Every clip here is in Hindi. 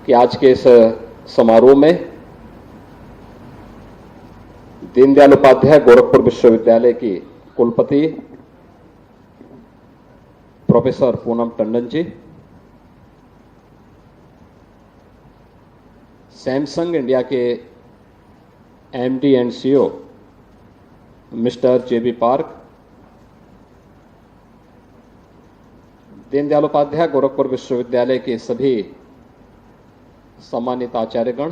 कि आज के इस समारोह में दीनदयाल उपाध्याय गोरखपुर विश्वविद्यालय की कुलपति professor Poonam Tandon ji, Samsung India के MD and CEO mister JB Park, Deendayal Upadhyay Gorakhpur विश्वविद्यालय के सभी सम्मानित आचार्यगण,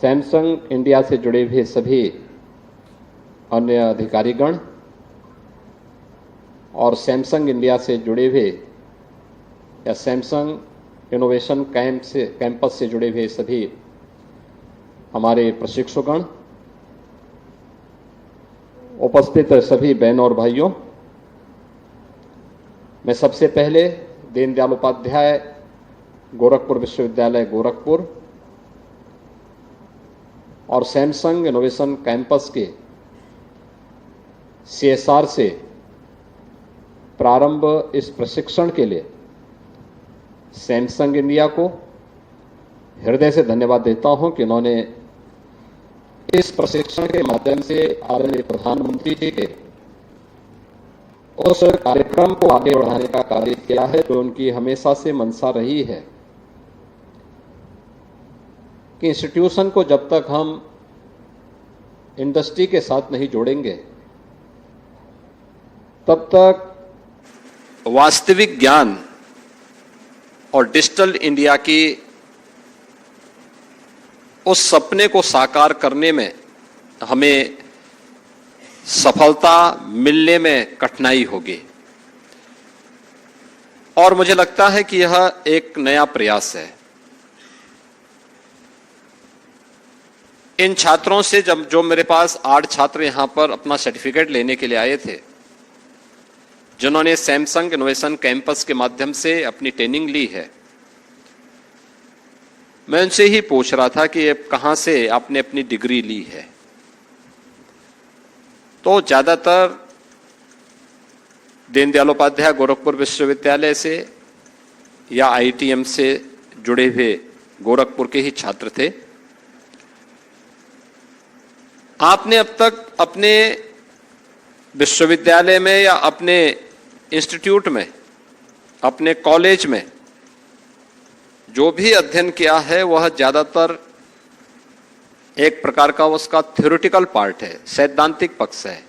सैमसंग इंडिया से जुड़े हुए सभी अन्य अधिकारीगण और सैमसंग इंडिया से जुड़े हुए या सैमसंग इनोवेशन कैंपस से जुड़े हुए सभी हमारे प्रशिक्षुगण, उपस्थित सभी बहनों और भाइयों, मैं सबसे पहले दीनदयाल उपाध्याय गोरखपुर विश्वविद्यालय गोरखपुर और सैमसंग इनोवेशन कैंपस के सीएसआर से प्रारंभ इस प्रशिक्षण के लिए सैमसंग इंडिया को हृदय से धन्यवाद देता हूं कि उन्होंने इस प्रशिक्षण के माध्यम से आदरणीय प्रधानमंत्री जी के उस कार्यक्रम को आगे बढ़ाने का कार्य किया है जो उनकी हमेशा से मंशा रही है कि इंस्टीट्यूशन को जब तक हम इंडस्ट्री के साथ नहीं जोड़ेंगे तब तक वास्तविक ज्ञान और डिजिटल इंडिया की उस सपने को साकार करने में हमें सफलता मिलने में कठिनाई होगी। और मुझे लगता है कि यह एक नया प्रयास है। इन छात्रों से जो मेरे पास 8 छात्र यहां पर अपना सर्टिफिकेट लेने के लिए आए थे, जिन्होंने सैमसंग इनोवेशन कैंपस के माध्यम से अपनी ट्रेनिंग ली है, मैं उनसे ही पूछ रहा था कि कहां से आपने अपनी डिग्री ली है। तो ज्यादातर दीनदयाल उपाध्याय गोरखपुर विश्वविद्यालय से या आईटीएम से जुड़े हुए गोरखपुर के ही छात्र थे। आपने अब तक अपने विश्वविद्यालय में या अपने इंस्टीट्यूट में, अपने कॉलेज में जो भी अध्ययन किया है वह ज्यादातर एक प्रकार का उसका थ्योरेटिकल पार्ट है, सैद्धांतिक पक्ष है।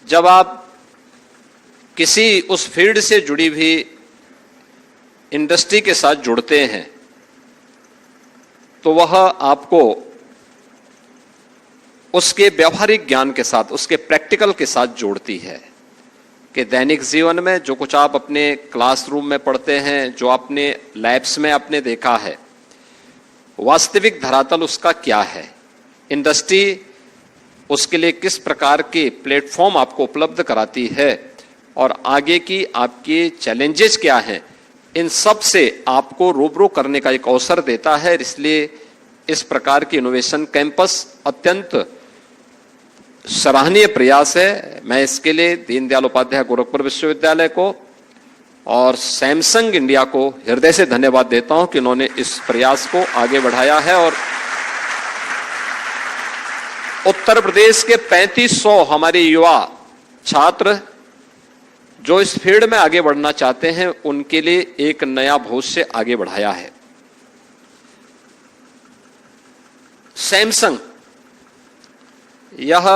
जब आप किसी उस फील्ड से जुड़ी हुई इंडस्ट्री के साथ जुड़ते हैं तो वह आपको उसके व्यवहारिक ज्ञान के साथ, उसके प्रैक्टिकल के साथ जोड़ती है कि दैनिक जीवन में जो कुछ आप अपने क्लासरूम में पढ़ते हैं, जो आपने लैब्स में आपने देखा है, वास्तविक धरातल उसका क्या है, इंडस्ट्री उसके लिए किस प्रकार के प्लेटफॉर्म आपको उपलब्ध कराती है और आगे की आपके चैलेंजेस क्या हैं, इन सब से आपको रूबरू करने का एक अवसर देता है। इसलिए इस प्रकार की इनोवेशन कैंपस अत्यंत सराहनीय प्रयास है। मैं इसके लिए दीनदयाल उपाध्याय गोरखपुर विश्वविद्यालय को और सैमसंग इंडिया को हृदय से धन्यवाद देता हूं कि उन्होंने इस प्रयास को आगे बढ़ाया है। और उत्तर प्रदेश के 3500 हमारे युवा छात्र जो इस फील्ड में आगे बढ़ना चाहते हैं, उनके लिए एक नया भविष्य आगे बढ़ाया है। सैमसंग यह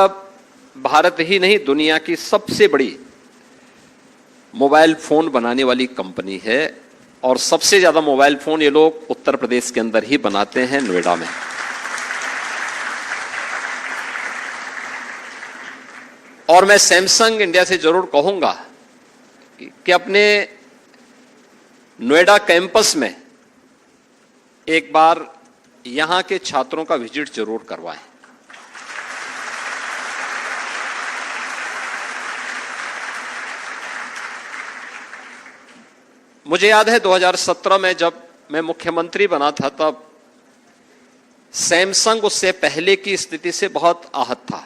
भारत ही नहीं, दुनिया की सबसे बड़ी मोबाइल फोन बनाने वाली कंपनी है और सबसे ज्यादा मोबाइल फोन ये लोग उत्तर प्रदेश के अंदर ही बनाते हैं, नोएडा में। और मैं सैमसंग इंडिया से जरूर कहूंगा कि अपने नोएडा कैंपस में एक बार यहां के छात्रों का विजिट जरूर करवाएं। मुझे याद है 2017 में जब मैं मुख्यमंत्री बना था, तब सैमसंग उससे पहले की स्थिति से बहुत आहत था।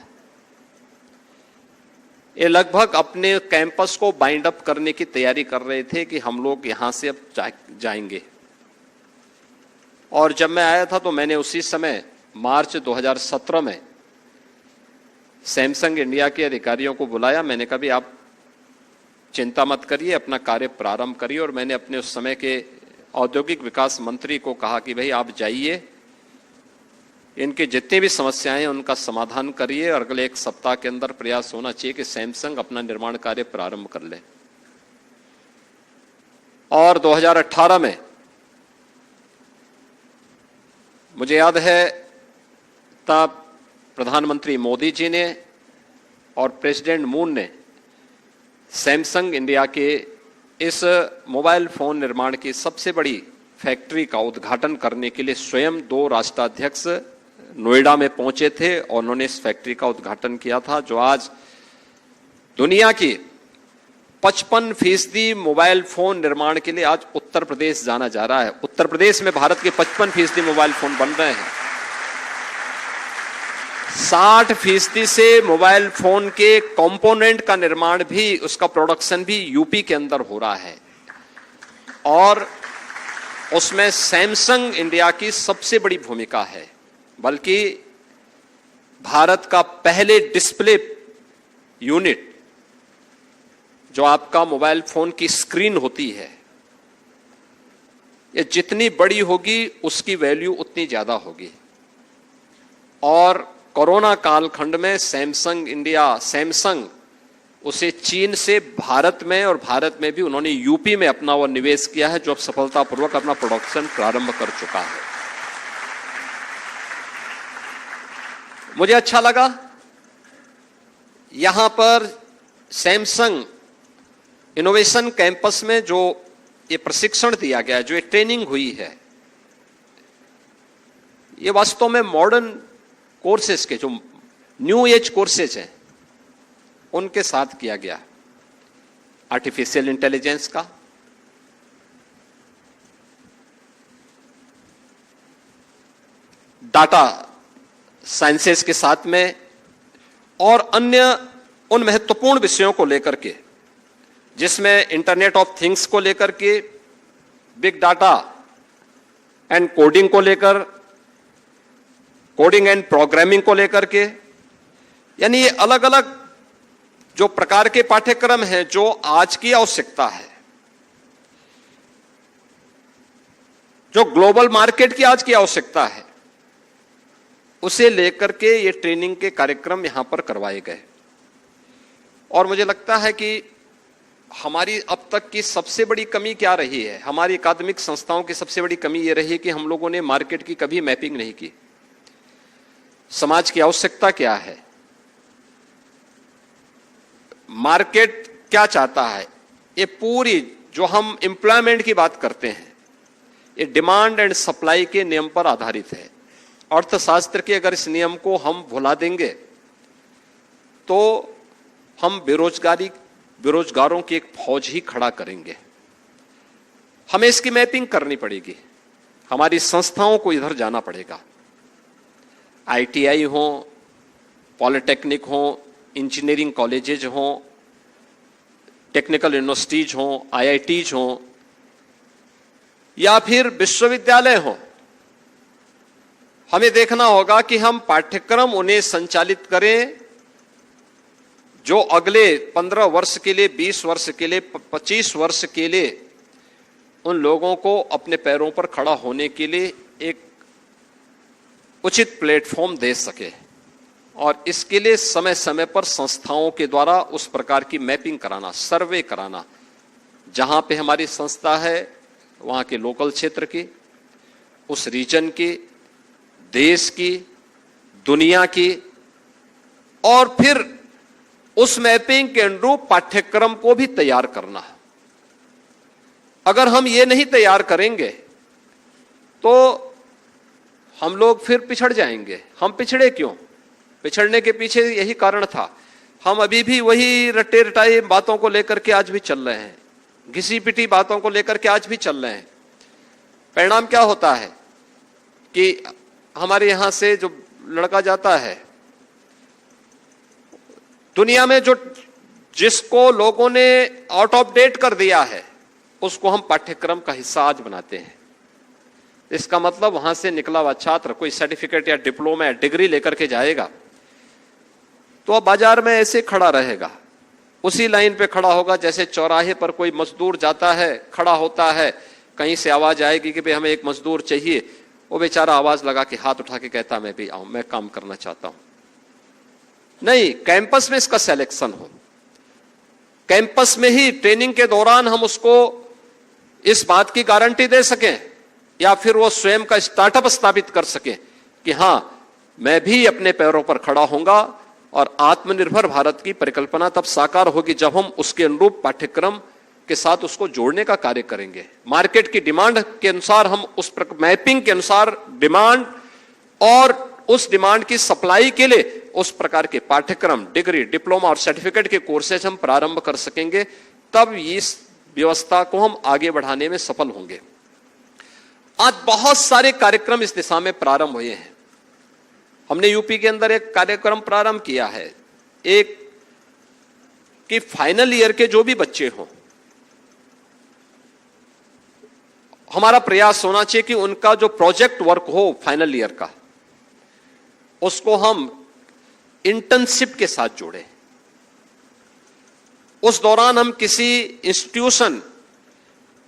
ये लगभग अपने कैंपस को बाइंड अप करने की तैयारी कर रहे थे कि हम लोग यहां से अब जाएंगे। और जब मैं आया था तो मैंने उसी समय मार्च 2017 में सैमसंग इंडिया के अधिकारियों को बुलाया। मैंने कहा भी आप चिंता मत करिए, अपना कार्य प्रारंभ करिए। और मैंने अपने उस समय के औद्योगिक विकास मंत्री को कहा कि भाई आप जाइए, इनके जितनी भी समस्याएं हैं उनका समाधान करिए और अगले 1 सप्ताह के अंदर प्रयास होना चाहिए कि सैमसंग अपना निर्माण कार्य प्रारंभ कर ले। और 2018 में मुझे याद है तब प्रधानमंत्री मोदी जी ने और प्रेसिडेंट मून ने सैमसंग इंडिया के इस मोबाइल फोन निर्माण की सबसे बड़ी फैक्ट्री का उद्घाटन करने के लिए स्वयं 2 राष्ट्राध्यक्ष नोएडा में पहुंचे थे और उन्होंने इस फैक्ट्री का उद्घाटन किया था, जो आज दुनिया की 55% मोबाइल फोन निर्माण के लिए आज उत्तर प्रदेश जाना जा रहा है। उत्तर प्रदेश में भारत के 55% मोबाइल फोन बन रहे हैं। 60% से मोबाइल फोन के कंपोनेंट का निर्माण भी, उसका प्रोडक्शन भी यूपी के अंदर हो रहा है और उसमें सैमसंग इंडिया की सबसे बड़ी भूमिका है। बल्कि भारत का पहले डिस्प्ले यूनिट, जो आपका मोबाइल फोन की स्क्रीन होती है, ये जितनी बड़ी होगी उसकी वैल्यू उतनी ज्यादा होगी। और कोरोना कालखंड में सैमसंग उसे चीन से भारत में और भारत में भी उन्होंने यूपी में अपना वो निवेश किया है, जो अब सफलतापूर्वक अपना प्रोडक्शन प्रारंभ कर चुका है। मुझे अच्छा लगा यहां पर सैमसंग इनोवेशन कैंपस में जो ये प्रशिक्षण दिया गया है, जो ये ट्रेनिंग हुई है, ये वास्तव में मॉडर्न कोर्सेज के, जो न्यू एज कोर्सेज हैं, उनके साथ किया गया। आर्टिफिशियल इंटेलिजेंस का, डाटा साइंसेस के साथ में और अन्य उन महत्वपूर्ण विषयों को लेकर के, जिसमें इंटरनेट ऑफ थिंग्स को लेकर के, बिग डाटा एंड कोडिंग को लेकर, कोडिंग एंड प्रोग्रामिंग को लेकर के, यानी ये अलग अलग जो प्रकार के पाठ्यक्रम हैं जो आज की आवश्यकता है, जो ग्लोबल मार्केट की आज की आवश्यकता है, उसे लेकर के ये ट्रेनिंग के कार्यक्रम यहां पर करवाए गए। और मुझे लगता है कि हमारी अब तक की सबसे बड़ी कमी क्या रही है, हमारी अकादमिक संस्थाओं की सबसे बड़ी कमी यह रही है कि हम लोगों ने मार्केट की कभी मैपिंग नहीं की। समाज की आवश्यकता क्या है, मार्केट क्या चाहता है, ये पूरी जो हम एम्प्लॉयमेंट की बात करते हैं, ये डिमांड एंड सप्लाई के नियम पर आधारित है। अर्थशास्त्र के अगर इस नियम को हम भुला देंगे तो हम बेरोजगारों की एक फौज ही खड़ा करेंगे। हमें इसकी मैपिंग करनी पड़ेगी, हमारी संस्थाओं को इधर जाना पड़ेगा। आईटीआई हो, पॉलिटेक्निक हो, इंजीनियरिंग कॉलेजेज हो, टेक्निकल यूनिवर्सिटीज हो, आईआईटीज हो, या फिर विश्वविद्यालय हो, हमें देखना होगा कि हम पाठ्यक्रम उन्हें संचालित करें जो अगले 15 वर्ष के लिए, 20 वर्ष के लिए, 25 वर्ष के लिए उन लोगों को अपने पैरों पर खड़ा होने के लिए एक उचित प्लेटफॉर्म दे सके। और इसके लिए समय समय पर संस्थाओं के द्वारा उस प्रकार की मैपिंग कराना, सर्वे कराना, जहां पे हमारी संस्था है वहां के लोकल क्षेत्र की, उस रीजन की, देश की, दुनिया की, और फिर उस मैपिंग के अनुरूप पाठ्यक्रम को भी तैयार करना। अगर हम ये नहीं तैयार करेंगे तो हम लोग फिर पिछड़ जाएंगे। हम पिछड़े क्यों? पिछड़ने के पीछे यही कारण था, हम अभी भी वही रट्टे रटाए बातों को लेकर के आज भी चल रहे हैं, घिसी पिटी बातों को लेकर के आज भी चल रहे हैं। परिणाम क्या होता है कि हमारे यहां से जो लड़का जाता है, दुनिया में जो जिसको लोगों ने आउट ऑफ डेट कर दिया है, उसको हम पाठ्यक्रम का हिस्सा आज बनाते हैं। इसका मतलब वहां से निकला हुआ छात्र कोई सर्टिफिकेट या डिप्लोमा या डिग्री लेकर के जाएगा तो अब बाजार में ऐसे खड़ा रहेगा, उसी लाइन पे खड़ा होगा जैसे चौराहे पर कोई मजदूर जाता है, खड़ा होता है, कहीं से आवाज आएगी कि भाई हमें एक मजदूर चाहिए, वो बेचारा आवाज लगा के हाथ उठा के कहता मैं भी आऊं, मैं काम करना चाहता हूं। नहीं, कैंपस में इसका सिलेक्शन हो, कैंपस में ही ट्रेनिंग के दौरान हम उसको इस बात की गारंटी दे सकें या फिर वो स्वयं का स्टार्टअप स्थापित कर सके कि हां मैं भी अपने पैरों पर खड़ा होऊंगा, और आत्मनिर्भर भारत की परिकल्पना तब साकार होगी जब हम उसके अनुरूप पाठ्यक्रम के साथ उसको जोड़ने का कार्य करेंगे। मार्केट की डिमांड के अनुसार हम उस मैपिंग के अनुसार डिमांड और उस डिमांड की सप्लाई के लिए उस प्रकार के पाठ्यक्रम, डिग्री, डिप्लोमा और सर्टिफिकेट के कोर्सेज हम प्रारंभ कर सकेंगे, तब इस व्यवस्था को हम आगे बढ़ाने में सफल होंगे। आज बहुत सारे कार्यक्रम इस दिशा में प्रारंभ हुए हैं। हमने यूपी के अंदर एक कार्यक्रम प्रारंभ किया है, एक कि फाइनल ईयर के जो भी बच्चे हों, हमारा प्रयास होना चाहिए कि उनका जो प्रोजेक्ट वर्क हो फाइनल ईयर का, उसको हम इंटर्नशिप के साथ जोड़ें। उस दौरान हम किसी इंस्टीट्यूशन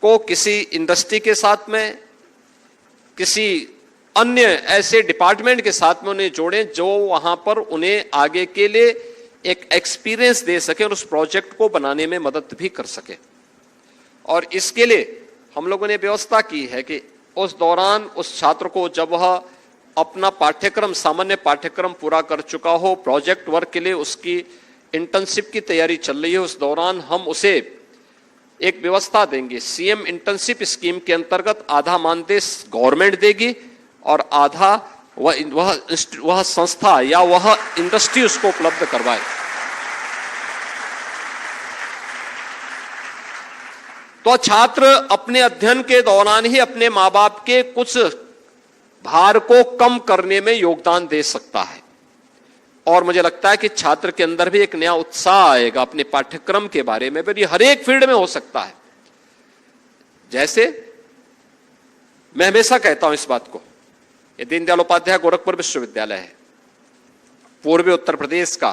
को किसी इंडस्ट्री के साथ में, किसी अन्य ऐसे डिपार्टमेंट के साथ में उन्हें जोड़ें जो वहां पर उन्हें आगे के लिए एक एक्सपीरियंस दे सके और उस प्रोजेक्ट को बनाने में मदद भी कर सके। और इसके लिए हम लोगों ने व्यवस्था की है कि उस दौरान उस छात्र को जब वह अपना पाठ्यक्रम, सामान्य पाठ्यक्रम पूरा कर चुका हो, प्रोजेक्ट वर्क के लिए उसकी इंटर्नशिप की तैयारी चल रही है, उस दौरान हम उसे एक व्यवस्था देंगे। सीएम इंटर्नशिप स्कीम के अंतर्गत आधा मानदेय गवर्नमेंट देगी और आधा वह संस्था या वह इंडस्ट्री उसको उपलब्ध करवाए। तो छात्र अपने अध्ययन के दौरान ही अपने मां बाप के कुछ भार को कम करने में योगदान दे सकता है, और मुझे लगता है कि छात्र के अंदर भी एक नया उत्साह आएगा अपने पाठ्यक्रम के बारे में। फिर ये हर एक फील्ड में हो सकता है। जैसे मैं हमेशा कहता हूं इस बात को, ये दीनदयाल उपाध्याय गोरखपुर विश्वविद्यालय है, पूर्वी उत्तर प्रदेश का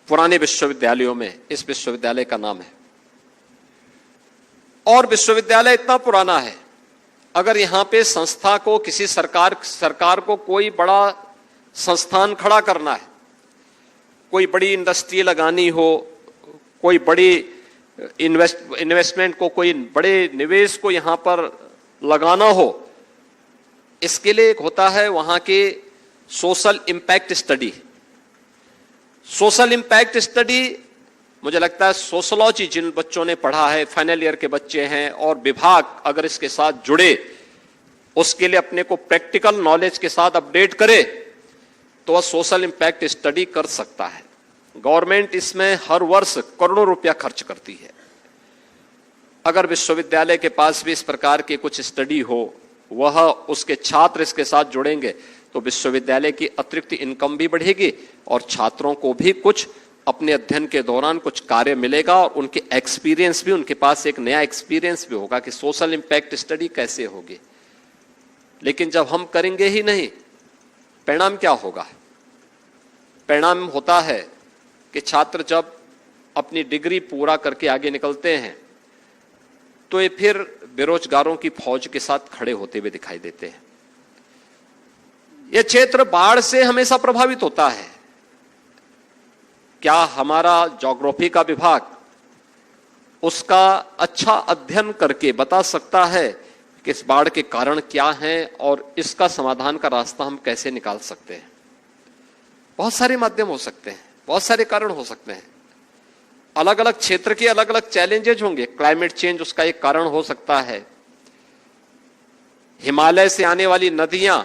पुराने विश्वविद्यालयों में इस विश्वविद्यालय का नाम है। और विश्वविद्यालय इतना पुराना है, अगर यहां पे संस्था को किसी सरकार को कोई बड़ा संस्थान खड़ा करना है, कोई बड़ी इंडस्ट्री लगानी हो, कोई बड़ी इन्वेस्टमेंट को, कोई बड़े निवेश को यहां पर लगाना हो, इसके लिए एक होता है वहां के social impact study. Social impact study, मुझे लगता है सोशोलॉजी जिन बच्चों ने पढ़ा है, फाइनल ईयर के बच्चे हैं, और विभाग अगर इसके साथ जुड़े, उसके लिए अपने को प्रैक्टिकल नॉलेज के साथ अपडेट करे, तो वह सोशल इंपैक्ट स्टडी कर सकता है। गवर्नमेंट इसमें हर वर्ष करोड़ों रुपया खर्च करती है। अगर विश्वविद्यालय के पास भी इस प्रकार के कुछ स्टडी हो, वह उसके छात्र इसके साथ जुड़ेंगे, तो विश्वविद्यालय की अतिरिक्त इनकम भी बढ़ेगी और छात्रों को भी कुछ अपने अध्ययन के दौरान कुछ कार्य मिलेगा, और उनके एक्सपीरियंस भी, उनके पास एक नया एक्सपीरियंस भी होगा कि सोशल इंपैक्ट स्टडी कैसे होगी। लेकिन जब हम करेंगे ही नहीं, परिणाम क्या होगा? परिणाम होता है कि छात्र जब अपनी डिग्री पूरा करके आगे निकलते हैं तो ये फिर बेरोजगारों की फौज के साथ खड़े होते हुए दिखाई देते हैं। यह क्षेत्र बाढ़ से हमेशा प्रभावित होता है। क्या हमारा ज्योग्राफी का विभाग उसका अच्छा अध्ययन करके बता सकता है कि इस बाढ़ के कारण क्या हैं और इसका समाधान का रास्ता हम कैसे निकाल सकते हैं? बहुत सारे माध्यम हो सकते हैं, बहुत सारे कारण हो सकते हैं, अलग अलग क्षेत्र के अलग अलग चैलेंजेस होंगे। क्लाइमेट चेंज उसका एक कारण हो सकता है, हिमालय से आने वाली नदियां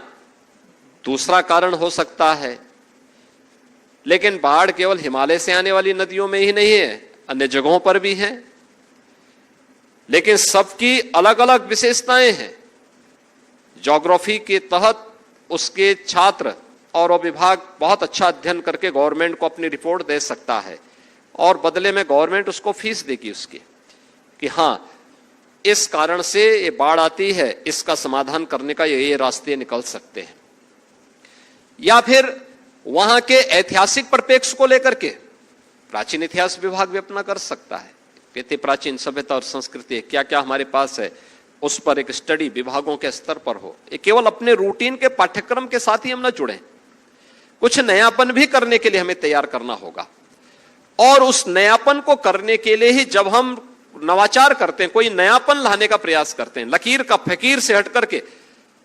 दूसरा कारण हो सकता है। लेकिन बाढ़ केवल हिमालय से आने वाली नदियों में ही नहीं है, अन्य जगहों पर भी है। लेकिन सबकी अलग अलग विशेषताएं हैं। ज्योग्राफी के तहत उसके छात्र और वो विभाग बहुत अच्छा अध्ययन करके गवर्नमेंट को अपनी रिपोर्ट दे सकता है। और बदले में गवर्नमेंट उसको फीस देगी उसकी, कि हां इस कारण से ये बाढ़ आती है, इसका समाधान करने का ये रास्ते निकल सकते हैं। या फिर वहां के ऐतिहासिक परिप्रेक्ष्य को लेकर के प्राचीन इतिहास विभाग भी अपना कर सकता है, कितनी प्राचीन सभ्यता और संस्कृति है, क्या क्या हमारे पास है, उस पर एक स्टडी विभागों के स्तर पर हो। ये केवल अपने रूटीन के पाठ्यक्रम के साथ ही हम ना जुड़े, कुछ नयापन भी करने के लिए हमें तैयार करना होगा। और उस नयापन को करने के लिए ही जब हम नवाचार करते हैं, कोई नयापन लाने का प्रयास करते हैं, लकीर का फकीर से हट करके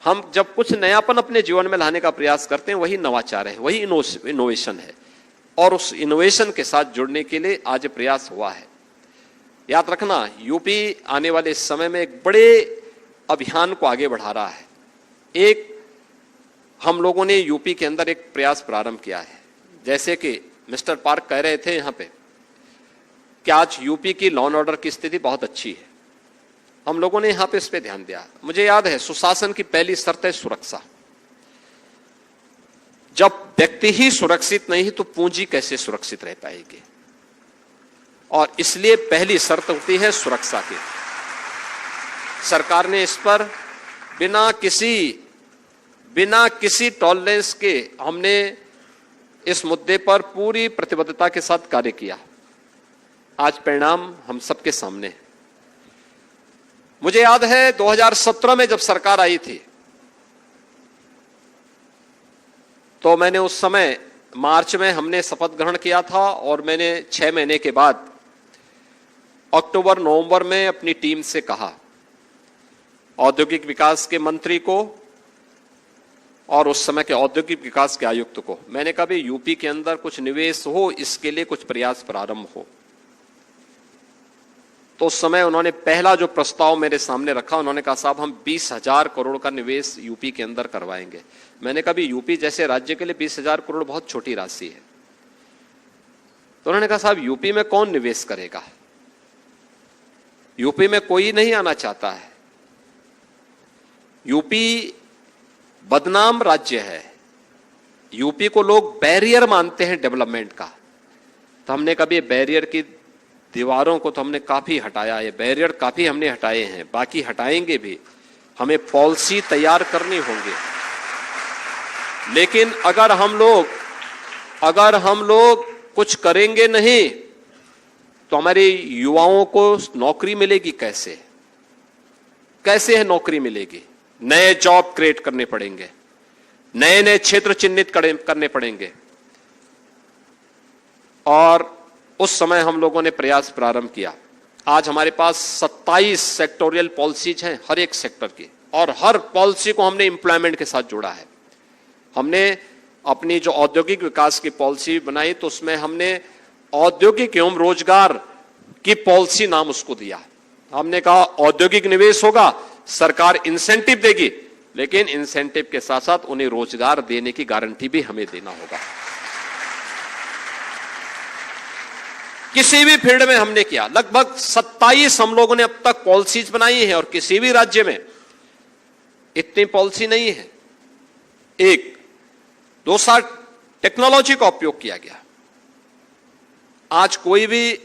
हम जब कुछ नयापन अपने जीवन में लाने का प्रयास करते हैं, वही नवाचार है, वही इनोवेशन है। और उस इनोवेशन के साथ जुड़ने के लिए आज प्रयास हुआ है। याद रखना, यूपी आने वाले समय में एक बड़े अभियान को आगे बढ़ा रहा है। एक हम लोगों ने यूपी के अंदर एक प्रयास प्रारंभ किया है, जैसे कि मिस्टर पार्क कह रहे थे यहां पे कि आज यूपी की लॉ एंड ऑर्डर की स्थिति बहुत अच्छी है। हम लोगों ने यहां पे इस पे ध्यान दिया। मुझे याद है, सुशासन की पहली शर्त है सुरक्षा। जब व्यक्ति ही सुरक्षित नहीं तो पूंजी कैसे सुरक्षित रह पाएगी, और इसलिए पहली शर्त होती है सुरक्षा की। सरकार ने इस पर बिना किसी टॉलरेंस के हमने इस मुद्दे पर पूरी प्रतिबद्धता के साथ कार्य किया। आज परिणाम हम सबके सामने है। मुझे याद है 2017 में जब सरकार आई थी, तो मैंने उस समय मार्च में हमने शपथ ग्रहण किया था, और मैंने 6 महीने के बाद अक्टूबर नवंबर में अपनी टीम से कहा, औद्योगिक विकास के मंत्री को और उस समय के औद्योगिक विकास के आयुक्त को, मैंने कहा भी यूपी के अंदर कुछ निवेश हो, इसके लिए कुछ प्रयास प्रारंभ हो। तो उस समय उन्होंने पहला जो प्रस्ताव मेरे सामने रखा, उन्होंने कहा साहब हम 20,000 करोड़ का निवेश यूपी के अंदर करवाएंगे। मैंने कहा भी यूपी जैसे राज्य के लिए 20,000 करोड़ बहुत छोटी राशि है। तो उन्होंने कहा साहब यूपी में कौन निवेश करेगा, यूपी में कोई नहीं आना चाहता है, यूपी बदनाम राज्य है, यूपी को लोग बैरियर मानते हैं डेवलपमेंट का। तो हमने कभी बैरियर की दीवारों को तो हमने काफी हटाया है, बैरियर काफी हमने हटाए हैं, बाकी हटाएंगे भी। हमें पॉलिसी तैयार करनी होंगी, लेकिन अगर हम लोग कुछ करेंगे नहीं तो हमारे युवाओं को नौकरी मिलेगी कैसे? कैसे है नौकरी मिलेगी? नए जॉब क्रिएट करने पड़ेंगे, नए नए क्षेत्र चिन्हित करने पड़ेंगे। और उस समय हम लोगों ने प्रयास प्रारंभ किया। आज हमारे पास 27 सेक्टोरियल पॉलिसीज हैं हर एक सेक्टर की, और हर पॉलिसी को हमने एम्प्लॉयमेंट के साथ जोड़ा है। हमने अपनी जो औद्योगिक विकास की पॉलिसी बनाई, तो उसमें हमने औद्योगिक एवं रोजगार की पॉलिसी नाम उसको दिया। हमने कहा औद्योगिक निवेश होगा, सरकार इंसेंटिव देगी, लेकिन इंसेंटिव के साथ साथ उन्हें रोजगार देने की गारंटी भी हमें देना होगा। किसी भी फील्ड में हमने किया, लगभग 27 हम लोगों ने अब तक पॉलिसीज बनाई है, और किसी भी राज्य में इतनी पॉलिसी नहीं है। एक दूसरा, टेक्नोलॉजी का उपयोग किया गया। आज कोई भी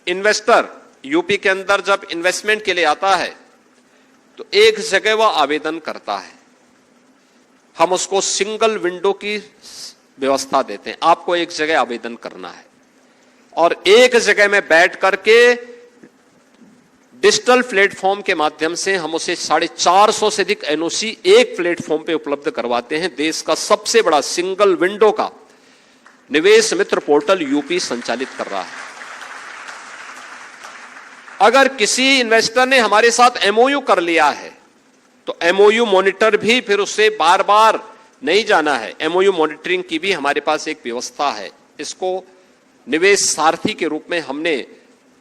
इन्वेस्टर यूपी के अंदर जब इन्वेस्टमेंट के लिए आता है, तो एक जगह वह आवेदन करता है, हम उसको सिंगल विंडो की व्यवस्था देते हैं। आपको एक जगह आवेदन करना है, और एक जगह में बैठ करके डिजिटल प्लेटफॉर्म के माध्यम से हम उसे 450 से अधिक एनओसी एक प्लेटफॉर्म पे उपलब्ध करवाते हैं। देश का सबसे बड़ा सिंगल विंडो का निवेश मित्र पोर्टल यूपी संचालित कर रहा है। अगर किसी इन्वेस्टर ने हमारे साथ एमओयू कर लिया है, तो एमओयू मॉनिटर भी फिर उससे बार बार नहीं जाना है। एमओयू मॉनिटरिंग की भी हमारे पास एक व्यवस्था है। इसको निवेश सारथी के रूप में हमने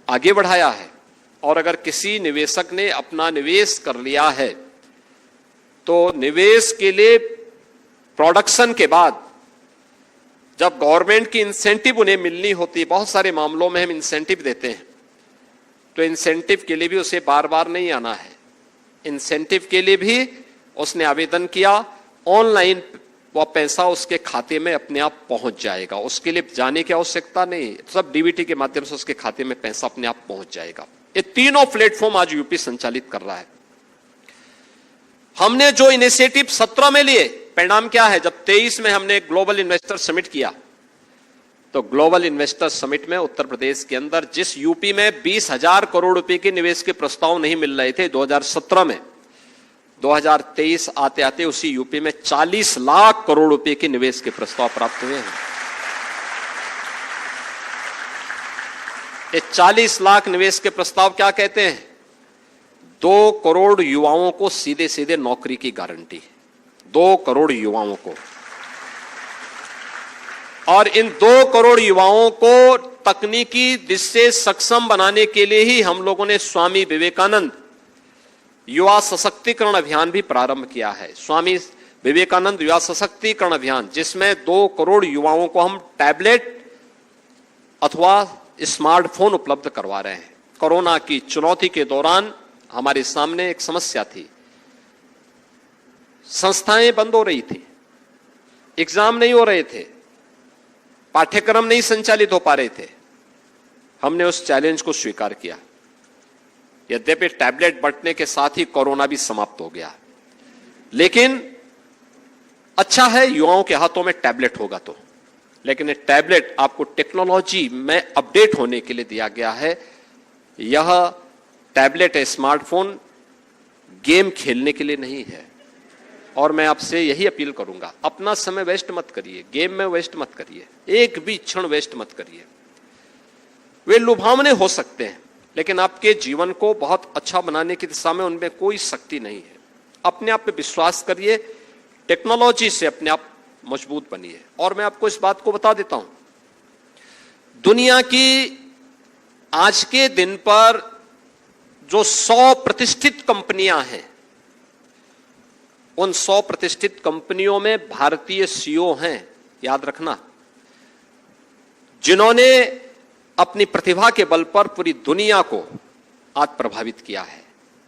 आगे बढ़ाया है। और अगर किसी निवेशक ने अपना निवेश कर लिया है, तो निवेश के लिए प्रोडक्शन के बाद जब गवर्नमेंट की इंसेंटिव उन्हें मिलनी होती है, बहुत सारे मामलों में हम इंसेंटिव देते हैं, तो इंसेंटिव के लिए भी उसे बार बार नहीं आना है। इंसेंटिव के लिए भी उसने आवेदन किया, ऑनलाइन वो पैसा उसके खाते में अपने आप पहुंच जाएगा, उसके लिए जाने की आवश्यकता नहीं, सब डीबीटी के माध्यम से उसके खाते में पैसा अपने आप पहुंच जाएगा। ये तीनों प्लेटफॉर्म आज यूपी संचालित कर रहा है। हमने जो इनिशिएटिव 17 में लिए, परिणाम क्या है? जब 23 में हमने ग्लोबल इन्वेस्टर समिट किया, तो ग्लोबल इन्वेस्टर समिट में उत्तर प्रदेश के अंदर जिस यूपी में 20,000 करोड़ रुपए के निवेश के प्रस्ताव नहीं मिल रहे थे 2017 में, 2023 आते आते उसी यूपी में 40 लाख करोड़ रुपए के निवेश के प्रस्ताव प्राप्त हुए हैं। ये 40 लाख निवेश के प्रस्ताव क्या कहते हैं? 2 करोड़ युवाओं को सीधे सीधे नौकरी की गारंटी, 2 करोड़ युवाओं को। और इन 2 करोड़ युवाओं को तकनीकी दृष्टि से सक्षम बनाने के लिए ही हम लोगों ने स्वामी विवेकानंद युवा सशक्तिकरण अभियान भी प्रारंभ किया है। स्वामी विवेकानंद युवा सशक्तिकरण अभियान, जिसमें 2 करोड़ युवाओं को हम टैबलेट अथवा स्मार्टफोन उपलब्ध करवा रहे हैं। कोरोना की चुनौती के दौरान हमारे सामने एक समस्या थी, संस्थाएं बंद हो रही थी, एग्जाम नहीं हो रहे थे, पाठ्यक्रम नहीं संचालित हो पा रहे थे। हमने उस चैलेंज को स्वीकार किया। यद्यपि टैबलेट बंटने के साथ ही कोरोना भी समाप्त हो गया, लेकिन अच्छा है युवाओं के हाथों में टैबलेट होगा तो। लेकिन ये टैबलेट आपको टेक्नोलॉजी में अपडेट होने के लिए दिया गया है। यह टैबलेट है, स्मार्टफोन गेम खेलने के लिए नहीं है। और मैं आपसे यही अपील करूंगा, अपना समय वेस्ट मत करिए, गेम में वेस्ट मत करिए, एक भी क्षण वेस्ट मत करिए। वे लुभावने हो सकते हैं, लेकिन आपके जीवन को बहुत अच्छा बनाने की दिशा में उनमें कोई शक्ति नहीं है। अपने आप पे विश्वास करिए, टेक्नोलॉजी से अपने आप मजबूत बनिए। और मैं आपको इस बात को बता देता हूं, दुनिया की आज के दिन पर जो 100 प्रतिष्ठित कंपनियां हैं, उन 100 प्रतिष्ठित कंपनियों में भारतीय सीईओ हैं, याद रखना, जिन्होंने अपनी प्रतिभा के बल पर पूरी दुनिया को आज प्रभावित किया है।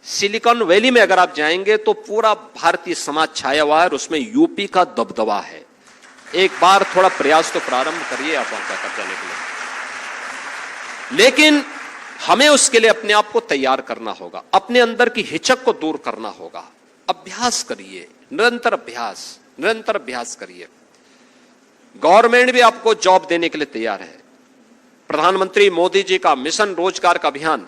सिलिकॉन वैली में अगर आप जाएंगे तो पूरा भारतीय समाज छाया हुआ है और उसमें यूपी का दबदबा है। एक बार थोड़ा प्रयास तो प्रारंभ करिए आप वहां का जाने के लिए। लेकिन हमें उसके लिए अपने आप को तैयार करना होगा, अपने अंदर की हिचक को दूर करना होगा। अभ्यास करिए, निरंतर अभ्यास करिए। गवर्नमेंट भी आपको जॉब देने के लिए तैयार है। प्रधानमंत्री मोदी जी का मिशन रोजगार का अभियान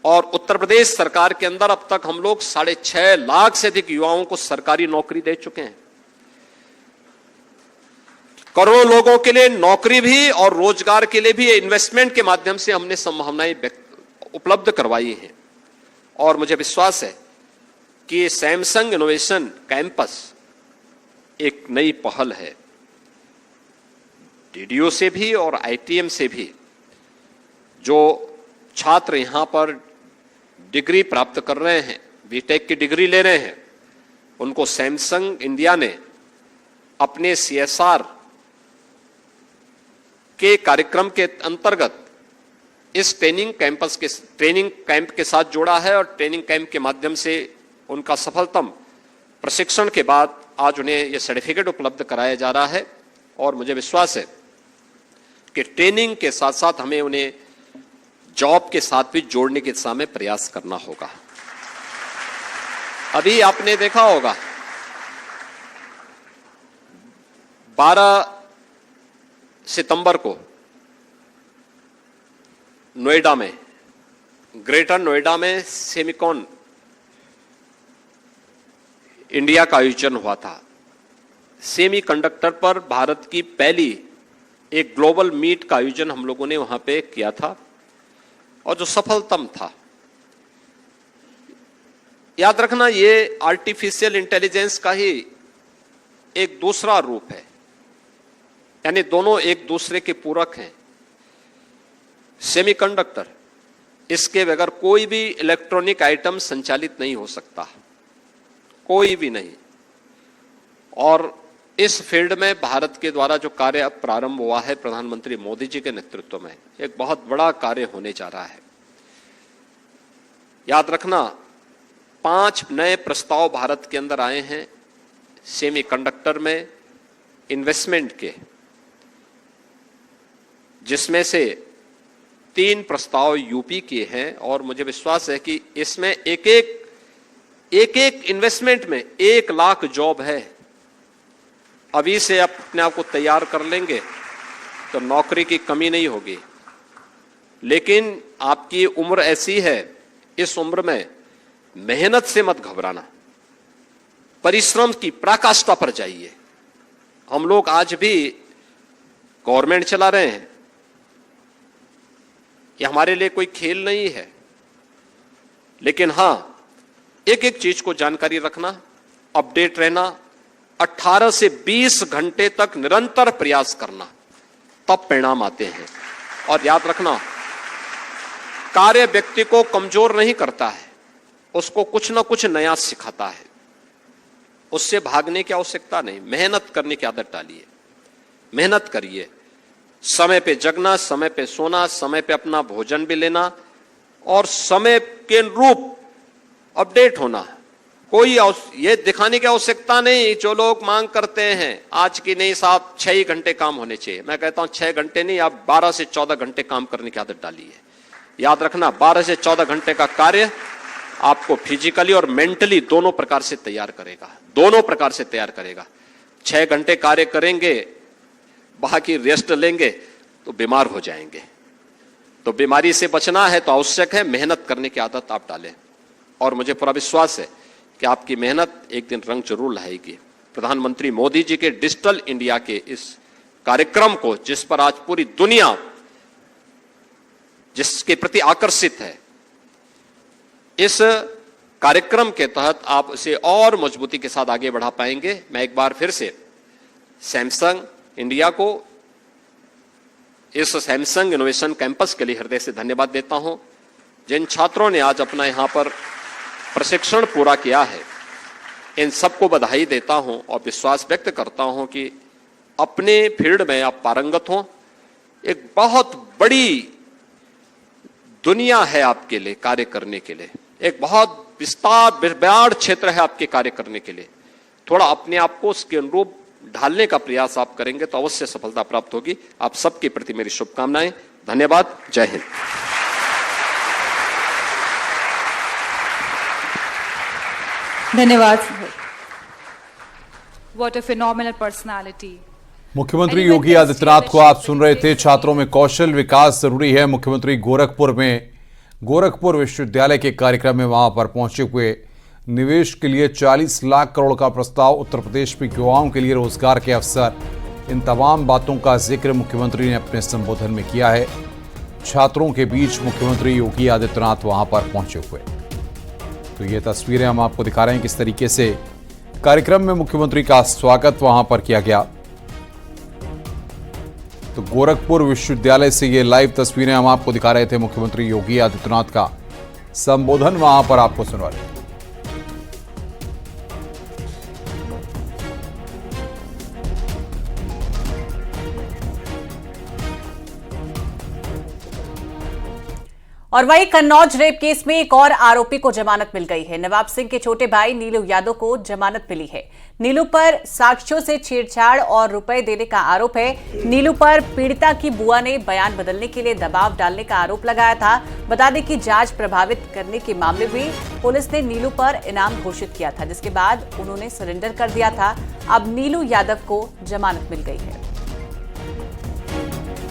और उत्तर प्रदेश सरकार के अंदर अब तक हम लोग 6.5 लाख से अधिक युवाओं को सरकारी नौकरी दे चुके हैं। करोड़ों लोगों के लिए नौकरी भी और रोजगार के लिए भी इन्वेस्टमेंट के माध्यम से हमने संभावनाएं उपलब्ध करवाई हैं। और मुझे विश्वास है कि सैमसंग इनोवेशन कैंपस एक नई पहल है। डीडीओ से भी और आईटीएम से भी जो छात्र यहां पर डिग्री प्राप्त कर रहे हैं, बीटेक की डिग्री ले रहे हैं, उनको सैमसंग इंडिया ने अपने सीएसआर के कार्यक्रम के अंतर्गत इस ट्रेनिंग कैंप के साथ जोड़ा है। और ट्रेनिंग कैंप के माध्यम से उनका सफलतम प्रशिक्षण के बाद आज उन्हें यह सर्टिफिकेट उपलब्ध कराया जा रहा है। और मुझे विश्वास है कि ट्रेनिंग के साथ साथ हमें उन्हें जॉब के साथ भी जोड़ने की दिशा में प्रयास करना होगा। अभी आपने देखा होगा 12 सितंबर को नोएडा में, ग्रेटर नोएडा में सेमिकॉन इंडिया का आयोजन हुआ था। सेमीकंडक्टर पर भारत की पहली एक ग्लोबल मीट का आयोजन हम लोगों ने वहां पे किया था और जो सफलतम था। याद रखना, ये आर्टिफिशियल इंटेलिजेंस का ही एक दूसरा रूप है, यानी दोनों एक दूसरे के पूरक हैं। सेमीकंडक्टर, इसके बगैर कोई भी इलेक्ट्रॉनिक आइटम संचालित नहीं हो सकता, कोई भी नहीं। और इस फील्ड में भारत के द्वारा जो कार्य अब प्रारंभ हुआ है प्रधानमंत्री मोदी जी के नेतृत्व में, एक बहुत बड़ा कार्य होने जा रहा है। याद रखना, 5 नए प्रस्ताव भारत के अंदर आए हैं सेमीकंडक्टर में इन्वेस्टमेंट के, जिसमें से 3 प्रस्ताव यूपी के हैं और मुझे विश्वास है कि इसमें एक एक इन्वेस्टमेंट में 1 लाख जॉब है। अभी से आप अपने आप को तैयार कर लेंगे तो नौकरी की कमी नहीं होगी। लेकिन आपकी उम्र ऐसी है, इस उम्र में मेहनत से मत घबराना, परिश्रम की पराकाष्ठा पर जाइए। हम लोग आज भी गवर्नमेंट चला रहे हैं, ये हमारे लिए कोई खेल नहीं है। लेकिन हां, एक एक चीज को जानकारी रखना, अपडेट रहना, 18 से 20 घंटे तक निरंतर प्रयास करना, तब परिणाम आते हैं। और याद रखना, कार्य व्यक्ति को कमजोर नहीं करता है, उसको कुछ ना कुछ नया सिखाता है। उससे भागने की आवश्यकता नहीं, मेहनत करने की आदत डालिए, मेहनत करिए। समय पे जगना, समय पे सोना, समय पे अपना भोजन भी लेना और समय के अनुरूप अपडेट होना। कोई ये दिखाने की आवश्यकता नहीं, जो लोग मांग करते हैं आज की नहीं साहब 6 ही घंटे काम होने चाहिए। मैं कहता हूं 6 घंटे नहीं, आप 12 से 14 घंटे काम करने की आदत डालिए। याद रखना, 12 से 14 घंटे का कार्य आपको फिजिकली और मेंटली दोनों प्रकार से तैयार करेगा, दोनों प्रकार से तैयार करेगा। 6 घंटे कार्य करेंगे, बाकी रेस्ट लेंगे तो बीमार हो जाएंगे। तो बीमारी से बचना है तो आवश्यक है मेहनत करने की आदत आप डालें। और मुझे पूरा विश्वास है कि आपकी मेहनत एक दिन रंग जरूर लाएगी। प्रधानमंत्री मोदी जी के डिजिटल इंडिया के इस कार्यक्रम को, जिस पर आज पूरी दुनिया जिसके प्रति आकर्षित है, इस कार्यक्रम के तहत आप इसे और मजबूती के साथ आगे बढ़ा पाएंगे। मैं एक बार फिर से सैमसंग इंडिया को, इस सैमसंग इनोवेशन कैंपस के लिए हृदय से धन्यवाद देता हूं। जिन छात्रों ने आज अपना यहां पर प्रशिक्षण पूरा किया है, इन सबको बधाई देता हूं और विश्वास व्यक्त करता हूं कि अपने फील्ड में आप पारंगत हों। एक बहुत बड़ी दुनिया है आपके लिए कार्य करने के लिए, एक बहुत विराट क्षेत्र है आपके कार्य करने के लिए। थोड़ा अपने आप को उसके अनुरूप ढालने का प्रयास आप करेंगे तो अवश्य सफलता प्राप्त होगी। आप सबके प्रति मेरी शुभकामनाएं। धन्यवाद। जय हिंद। धन्यवाद। What a phenomenal personality. मुख्यमंत्री योगी आदित्यनाथ को आप सुन रहे थे। छात्रों में कौशल विकास जरूरी है। मुख्यमंत्री गोरखपुर विश्वविद्यालय के कार्यक्रम में वहां पर पहुंचे हुए निवेश के लिए 40 लाख करोड़ का प्रस्ताव, उत्तर प्रदेश में युवाओं के लिए रोजगार के अवसर, इन तमाम बातों का जिक्र मुख्यमंत्री ने अपने संबोधन में किया है। छात्रों के बीच मुख्यमंत्री योगी आदित्यनाथ वहां पर पहुंचे हुए। तो ये तस्वीरें हम आपको दिखा रहे हैं किस तरीके से कार्यक्रम में मुख्यमंत्री का स्वागत वहां पर किया गया। तो गोरखपुर विश्वविद्यालय से ये लाइव तस्वीरें हम आपको दिखा रहे थे। मुख्यमंत्री योगी आदित्यनाथ का संबोधन वहां पर आपको सुनवा रहे। और वहीं कन्नौज रेप केस में एक और आरोपी को जमानत मिल गई है। नवाब सिंह के छोटे भाई नीलू यादव को जमानत मिली है। नीलू पर साक्ष्यों से छेड़छाड़ और रुपए देने का आरोप है। नीलू पर पीड़िता की बुआ ने बयान बदलने के लिए दबाव डालने का आरोप लगाया था। बता दें कि जांच प्रभावित करने के मामले में पुलिस ने नीलू पर इनाम घोषित किया था, जिसके बाद उन्होंने सरेंडर कर दिया था। अब नीलू यादव को जमानत मिल गई है।